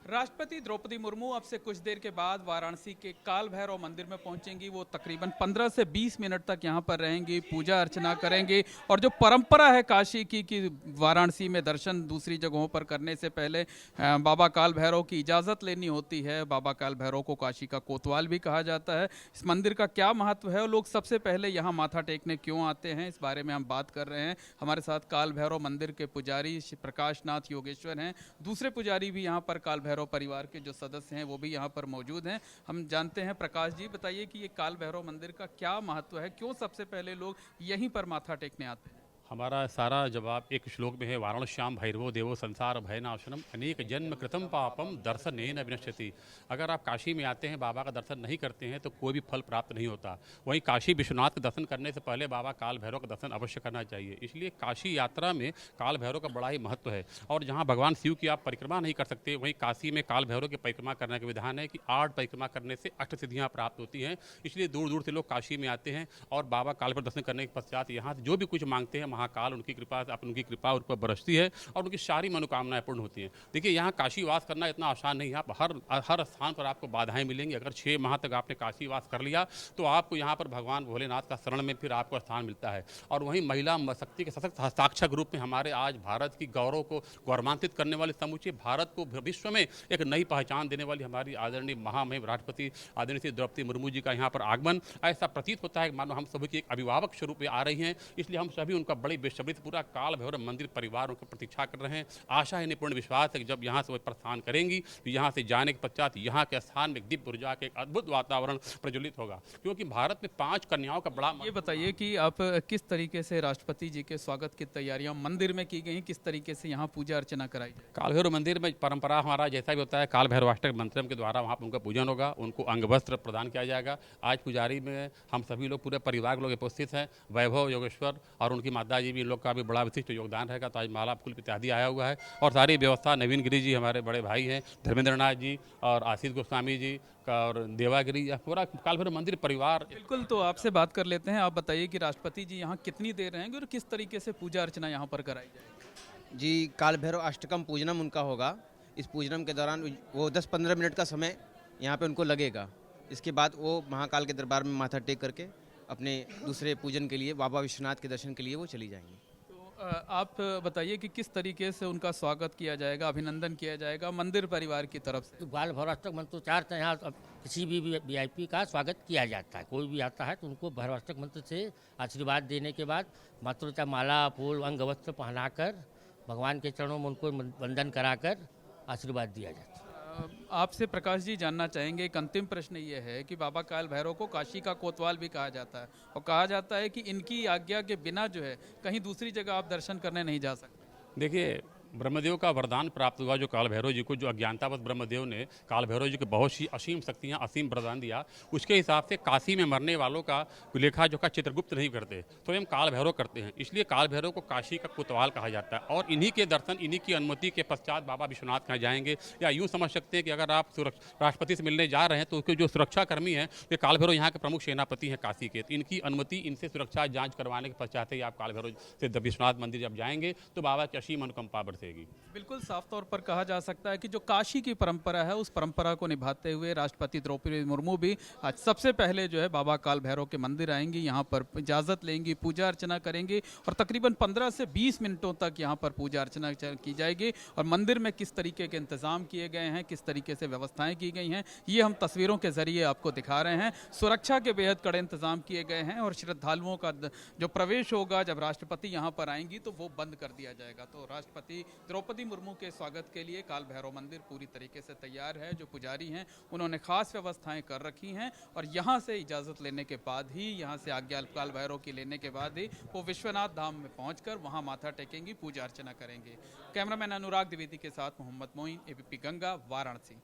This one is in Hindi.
राष्ट्रपति द्रौपदी मुर्मू अब से कुछ देर के बाद वाराणसी के काल भैरव मंदिर में पहुंचेंगी। वो तकरीबन 15 से 20 मिनट तक यहां पर रहेंगी, पूजा अर्चना करेंगी। और जो परंपरा है काशी की कि वाराणसी में दर्शन दूसरी जगहों पर करने से पहले बाबा काल भैरव की इजाज़त लेनी होती है। बाबा काल भैरव को काशी का कोतवाल भी कहा जाता है। इस मंदिर का क्या महत्व है और लोग सबसे पहले यहाँ माथा टेकने क्यों आते हैं, इस बारे में हम बात कर रहे हैं। हमारे साथ काल भैरव मंदिर के पुजारी प्रकाश नाथ योगेश्वर हैं। दूसरे पुजारी भी यहाँ पर काल भैरव परिवार के जो सदस्य हैं वो भी यहाँ पर मौजूद हैं। हम जानते हैं, प्रकाश जी बताइए कि ये काल भैरव मंदिर का क्या महत्व है, क्यों सबसे पहले लोग यहीं पर माथा टेकने आते हैं? हमारा सारा जवाब एक श्लोक में है। वाराणस्याम भैरवो देवो संसार भयनाशनम अनेक जन्म कृतम पापम दर्शनेन विनश्यति। अगर आप काशी में आते हैं, बाबा का दर्शन नहीं करते हैं तो कोई भी फल प्राप्त नहीं होता। वहीं काशी विश्वनाथ का दर्शन करने से पहले बाबा काल भैरव का दर्शन अवश्य करना चाहिए। इसलिए काशी यात्रा में काल भैरव का बड़ा ही महत्व है। और जहाँ भगवान शिव की आप परिक्रमा नहीं कर सकते, वहीं काशी में काल भैरव की परिक्रमा करने का विधान है कि 8 परिक्रमा करने से 8 सिद्धियाँ प्राप्त होती हैं। इसलिए दूर दूर से लोग काशी में आते हैं और बाबा काल भैरव दर्शन करने के पश्चात यहाँ जो भी कुछ मांगते हैं महाकाल उनकी कृपा उन पर बरसती है और उनकी सारी मनोकामनाएं पूर्ण होती हैं। देखिए, यहाँ काशी वास करना इतना आसान नहीं है। आप हर स्थान पर आपको बाधाएं मिलेंगी। अगर 6 माह तक आपने काशी वास कर लिया तो आपको यहाँ पर भगवान भोलेनाथ का शरण में फिर आपको स्थान मिलता है। और वहीं महिला शक्ति के सशक्त हस्ताक्षर रूप में हमारे आज भारत की गौरव को गौरवान्वित करने वाले, समूचे भारत को विश्व में एक नई पहचान देने वाली हमारी आदरणीय महामहिम राष्ट्रपति आदरणीय श्री द्रौपदी मुर्मू जी का यहाँ पर आगमन ऐसा प्रतीत होता है मानो हम सभी की एक अभिभावक स्वरूप में आ रही हैं। इसलिए हम सभी उनका बड़ी बेसब्री से पूरा काल भैरव मंदिर परिवार उनकी प्रतीक्षा कर रहे हैं। आशा है, निपूर्ण विश्वास है कि जब यहाँ से वो प्रस्थान करेंगी तो यहाँ से जाने के पश्चात यहाँ के स्थान में दिव्य ऊर्जा के एक अद्भुत वातावरण प्रज्वलित होगा। क्योंकि भारत में 5 कन्याओं का बड़ा। ये बताइए कि आप किस तरीके से राष्ट्रपति जी के स्वागत की तैयारियां मंदिर में की गई, किस तरीके से यहाँ पूजा अर्चना कराई जाए? काल भैरव मंदिर में परंपरा हमारा जैसा भी होता है, काल भैरवाष्टक मंत्रम के द्वारा वहाँ पर उनका पूजन होगा, उनको अंग वस्त्र प्रदान किया जाएगा। आज पुजारी में हम सभी लोग, पूरे परिवार के लोग उपस्थित हैं। वैभव योगेश्वर और उनकी माता जी भी, इन लोग का भी बड़ा विशिष्ट योगदान रहेगा। तो आज माला फूल इत्यादि आया हुआ है और सारी व्यवस्था नवीन गिरी जी हमारे बड़े भाई हैं, धर्मेंद्र नाथ जी और आशीष गोस्वामी जी और देवागिरी, पूरा काल भैरव मंदिर परिवार। बिल्कुल, तो आपसे बात कर लेते हैं। आप बताइए कि राष्ट्रपति जी यहाँ कितनी देर रहेंगे और किस तरीके से पूजा अर्चना यहाँ पर कराई जाएगी? जी, काल भैरव अष्टकम पूजनम उनका होगा। इस पूजनम के दौरान वो 10-15 मिनट का समय यहाँ पे उनको लगेगा। इसके बाद वो महाकाल के दरबार में माथा टेक करके अपने दूसरे पूजन के लिए, बाबा विश्वनाथ के दर्शन के लिए वो चली जाएंगी। तो आप बताइए कि किस तरीके से उनका स्वागत किया जाएगा, अभिनंदन किया जाएगा मंदिर परिवार की तरफ से? तो काल भैरवाष्टक मंत्रोच्चार से यहाँ किसी भी वीआईपी का स्वागत किया जाता है। कोई भी आता है तो उनको भैरवाष्टक मंत्र से आशीर्वाद देने के बाद मंत्रोच्चार, माला फूल अंग वस्त्र पहनाकर भगवान के चरणों में उनको वंदन कराकर आशीर्वाद दिया जाता है। आपसे प्रकाश जी जानना चाहेंगे, एक अंतिम प्रश्न ये है कि बाबा काल भैरव को काशी का कोतवाल भी कहा जाता है और कहा जाता है कि इनकी आज्ञा के बिना जो है कहीं दूसरी जगह आप दर्शन करने नहीं जा सकते। देखिए, ब्रह्मदेव का वरदान प्राप्त हुआ जो काल भैरव जी को, जो अज्ञानतावश ब्रह्मदेव ने काल भैरव जी को बहुत सी असीम शक्तियां, असीम वरदान दिया। उसके हिसाब से काशी में मरने वालों का लेखा जोखा चित्रगुप्त नहीं करते, स्वयं काल भैरव करते हैं। इसलिए काल भैरव को काशी का कोतवाल कहा जाता है। और इन्हीं के दर्शन, इन्हीं की अनुमति के पश्चात बाबा विश्वनाथ कहाँ जाएंगे। या यूँ समझ सकते हैं कि अगर आप राष्ट्रपति से मिलने जा रहे हैं तो उसके जो सुरक्षाकर्मी हैं ये काल भैरव यहाँ के प्रमुख सेनापति हैं काशी के। तो इनकी अनुमति, इनसे सुरक्षा जाँच करवाने के पश्चात ही आप काल भैरव से विश्वनाथ मंदिर जब जाएंगे तो बाबा की असीम अनुकंपा बरसेगी। बिल्कुल साफ तौर पर कहा जा सकता है कि जो काशी की परंपरा है उस परंपरा को निभाते हुए राष्ट्रपति द्रौपदी मुर्मू भी आज सबसे पहले जो है बाबा काल भैरव के मंदिर आएंगी, यहाँ पर इजाज़त लेंगी, पूजा अर्चना करेंगी और तकरीबन 15 से 20 मिनटों तक यहाँ पर पूजा अर्चना की जाएगी। और मंदिर में किस तरीके के इंतजाम किए गए हैं, किस तरीके से व्यवस्थाएं की गई हैं, ये हम तस्वीरों के जरिए आपको दिखा रहे हैं। सुरक्षा के बेहद कड़े इंतजाम किए गए हैं और श्रद्धालुओं का जो प्रवेश होगा जब राष्ट्रपति यहाँ पर आएंगी तो वो बंद कर दिया जाएगा। तो राष्ट्रपति द्रौपदी मुर्मू के स्वागत के लिए काल भैरव मंदिर पूरी तरीके से तैयार है। जो पुजारी हैं उन्होंने खास व्यवस्थाएं कर रखी हैं और यहाँ से इजाज़त लेने के बाद ही, यहाँ से आज्ञा काल भैरव की लेने के बाद ही वो विश्वनाथ धाम में पहुंचकर वहाँ माथा टेकेंगी, पूजा अर्चना करेंगे। कैमरामैन अनुराग द्विवेदी के साथ मोहम्मद मोइन, एबीपी गंगा, वाराणसी।